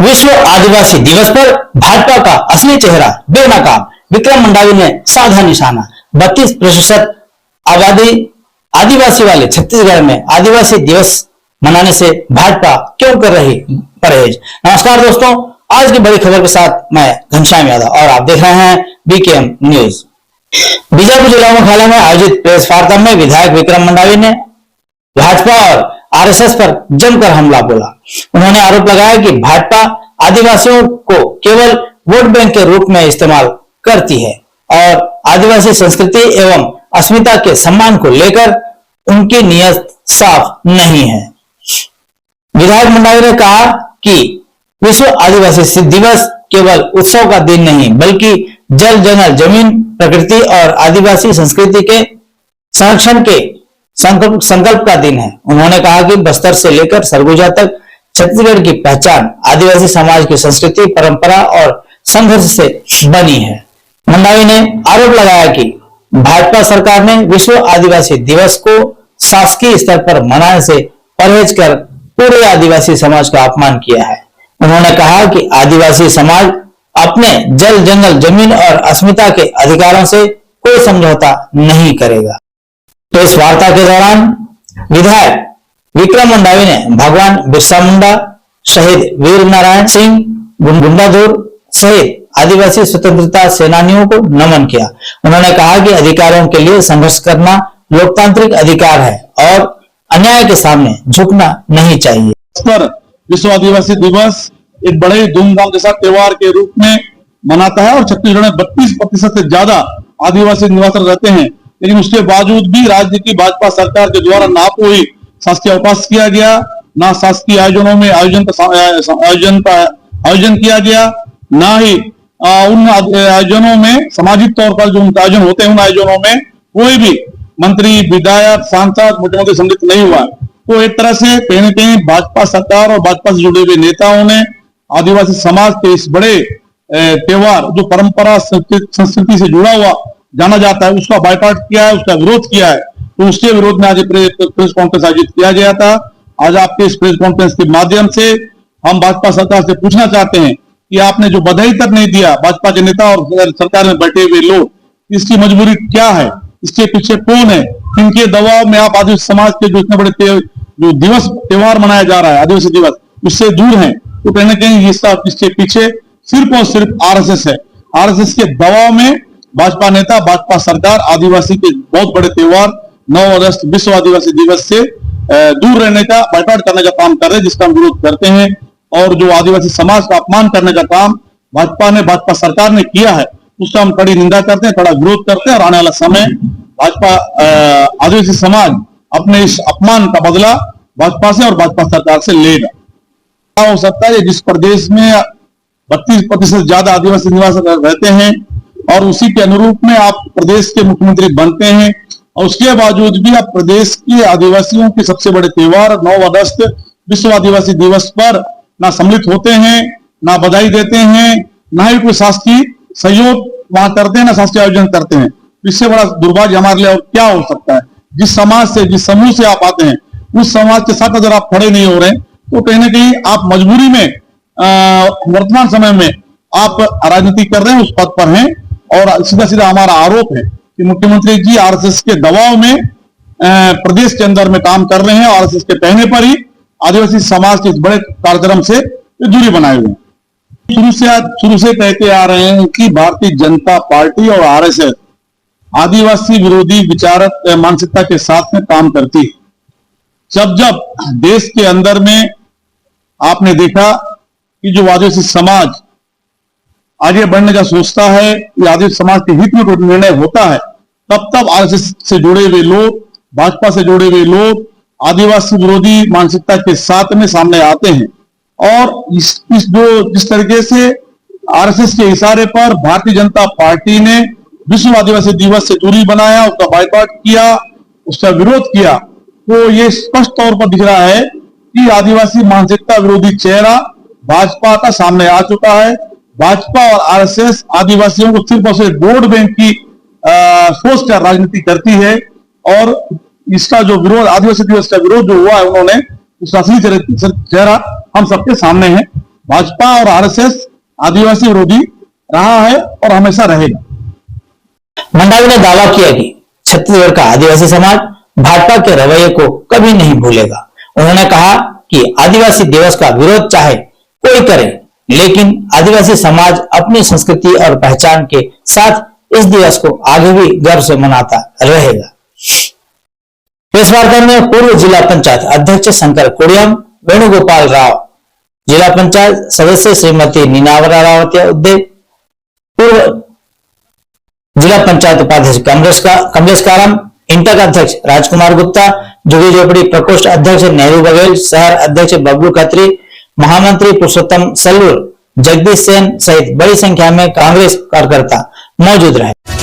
विश्व आदिवासी दिवस पर भाजपा का असली चेहरा बेनकाब, विक्रम मंडावी ने साधा निशाना। 32% आबादी आदिवासी वाले छत्तीसगढ़ में आदिवासी दिवस मनाने से भाजपा क्यों कर रही परहेज। नमस्कार दोस्तों, आज की बड़ी खबर के साथ मैं घनश्याम यादव और आप देख रहे हैं बीकेएम न्यूज। बीजापुर जिला मुख्यालय में आयोजित प्रेस वार्ता में विधायक विक्रम मंडावी ने भाजपा और आरएसएस पर जमकर हमला बोला। उन्होंने आरोप लगाया कि भाजपा आदिवासियों को केवल वोट बैंक के रूप में इस्तेमाल करती है और आदिवासी संस्कृति एवं अस्मिता के सम्मान को लेकर उनकी नीयत साफ नहीं है। विधायक मंडावी ने कहा कि विश्व आदिवासी दिवस केवल उत्सव का दिन नहीं बल्कि जल जंगल जमीन प्रकृति और आदिवासी संस्कृति के संरक्षण के संकल्प का दिन है। उन्होंने कहा कि बस्तर से लेकर सरगुजा तक छत्तीसगढ़ की पहचान आदिवासी समाज की संस्कृति, परंपरा और संघर्ष से बनी है। मंडावी ने आरोप लगाया कि भाजपा सरकार ने विश्व आदिवासी दिवस को शासकीय स्तर पर मनाने से परहेज कर पूरे आदिवासी समाज का अपमान किया है। उन्होंने कहा कि आदिवासी समाज अपने जल जंगल जमीन और अस्मिता के अधिकारों से कोई समझौता नहीं करेगा। तो इस वार्ता के दौरान विधायक विक्रम मंडावी ने भगवान बिरसा मुंडा, शहीद वीर नारायण सिंह गुंडाधुर सहित आदिवासी स्वतंत्रता सेनानियों को नमन किया। उन्होंने कहा कि अधिकारों के लिए संघर्ष करना लोकतांत्रिक अधिकार है और अन्याय के सामने झुकना नहीं चाहिए। पर विश्व आदिवासी दिवस एक बड़े धूमधाम के साथ त्योहार के रूप में मनाता है और छत्तीसगढ़ में 32% से ज्यादा आदिवासी निवासी रहते हैं, लेकिन उसके बावजूद भी राज्य की भाजपा सरकार के द्वारा ना कोई शासकीय अवकाश किया गया, ना शासकीय आयोजनों में आयोजन किया गया, ना ही उन आयोजनों में सामाजिक तौर पर जो उनके आयोजन होते हैं उन आयोजनों में कोई भी मंत्री, विधायक, सांसद, मुख्यमंत्री सम्मिलित नहीं हुआ। तो एक तरह से कहीं न कहीं भाजपा सरकार और भाजपा से जुड़े हुए नेताओं ने आदिवासी समाज के इस बड़े त्योहार जो परंपरा संस्कृति से जुड़ा हुआ जाना जाता है उसका बायकॉट किया है, उसका विरोध किया है। तो उसके विरोध में आज प्रेस कॉन्फ्रेंस आयोजित किया गया था। आज आपके इस प्रेस कॉन्फ्रेंस के माध्यम से हम भाजपा सरकार से पूछना चाहते हैं कि आपने जो बधाई तक नहीं दिया भाजपा के नेता और सरकार में बैठे हुए लोग, इसकी मजबूरी क्या है, इसके पीछे कौन है, इनके दबाव में आप आदिवासी समाज के जो इतने बड़े जो दिवस त्योहार मनाया जा रहा है आदिवासी दिवस, उससे दूर है। तो कहीं ना कहीं इसके पीछे सिर्फ और सिर्फ आरएसएस है। आरएसएस के दबाव में भाजपा नेता, भाजपा सरकार आदिवासी के बहुत बड़े त्योहार 9 अगस्त विश्व आदिवासी दिवस से दूर रहने का, बायकॉट करने का काम कर रहे हैं, जिसका हम विरोध करते हैं। और जो आदिवासी समाज का अपमान करने का काम भाजपा सरकार ने किया है उसका हम कड़ी निंदा करते हैं, कड़ा विरोध करते हैं। और आने वाला समय भाजपा आदिवासी समाज अपने इस अपमान का बदला भाजपा से और भाजपा सरकार से लेगा। क्या हो सकता है जिस प्रदेश में 32% ज्यादा आदिवासी निवासी रहते हैं और उसी के अनुरूप में आप प्रदेश के मुख्यमंत्री बनते हैं और उसके बावजूद भी आप प्रदेश के आदिवासियों के सबसे बड़े त्योहार 9 अगस्त विश्व आदिवासी दिवस पर ना सम्मिलित होते हैं, ना बधाई देते हैं, ना ही कोई शासकीय सहयोग वहां करते हैं, ना शासकीय आयोजन करते हैं। इससे बड़ा दुर्भाग्य हमारे लिए और क्या हो सकता है। जिस समाज से, जिस समूह से आप आते हैं उस समाज के साथ अगर आप खड़े नहीं हो रहे तो कहीं ना कहीं आप मजबूरी में वर्तमान समय में आप राजनीति कर रहे हैं, उस पद पर हैं। और सीधा सीधा हमारा आरोप है कि मुख्यमंत्री जी आरएसएस के दबाव में प्रदेश के अंदर में काम कर रहे हैं। आरएसएस के कहने पर ही आदिवासी समाज के इस बड़े कार्यक्रम से दूरी बनाए हुए हैं। शुरू से कहते आ रहे हैं कि भारतीय जनता पार्टी और आरएसएस आदिवासी विरोधी विचारक मानसिकता के साथ में काम करती है। जब देश के अंदर में आपने देखा कि जो आदिवासी समाज आगे बढ़ने का सोचता है, आदिवासी समाज के हित में कोई निर्णय होता है, तब आरएसएस से जुड़े हुए लोग, भाजपा से जुड़े हुए लोग आदिवासी विरोधी मानसिकता के साथ में सामने आते हैं। और जिस तरीके से आरएसएस के इशारे पर भारतीय जनता पार्टी ने विश्व आदिवासी दिवस से दूरी बनाया, उसका बायकॉट किया, उसका विरोध किया, तो ये स्पष्ट तौर पर दिख रहा है कि आदिवासी मानसिकता विरोधी चेहरा भाजपा का सामने आ चुका है। भाजपा और आरएसएस आदिवासियों को सिर्फ और सिर्फ वोट बैंक की सोच कर राजनीति करती है और इसका जो विरोध, आदिवासी दिवस का विरोध जो हुआ है, उन्होंने उसका असली चेहरा हम सबके सामने है। भाजपा और आरएसएस आदिवासी विरोधी रहा है और हमेशा रहेगा। मंडावी ने दावा किया कि छत्तीसगढ़ का आदिवासी समाज भाजपा के रवैये को कभी नहीं भूलेगा। उन्होंने कहा कि आदिवासी दिवस का विरोध चाहे कोई करे, लेकिन आदिवासी समाज अपनी संस्कृति और पहचान के साथ इस दिवस को आगे भी गर्व से मनाता रहेगा। प्रेस वार्ता में पूर्व जिला पंचायत अध्यक्ष शंकर कुड़ियम, वेणुगोपाल राव, जिला पंचायत सदस्य श्रीमती नीनावरा रावत, पूर्व जिला पंचायत उपाध्यक्ष कमलेश कारम, इंटक अध्यक्ष राजकुमार गुप्ता, झुग्गी झोपड़ी प्रकोष्ठ अध्यक्ष नेहरू बघेल, शहर अध्यक्ष बबलू खत्री, महामंत्री पुरुषोत्तम सल्लूर, जगदीश सेन सहित बड़ी संख्या में कांग्रेस कार्यकर्ता मौजूद रहे।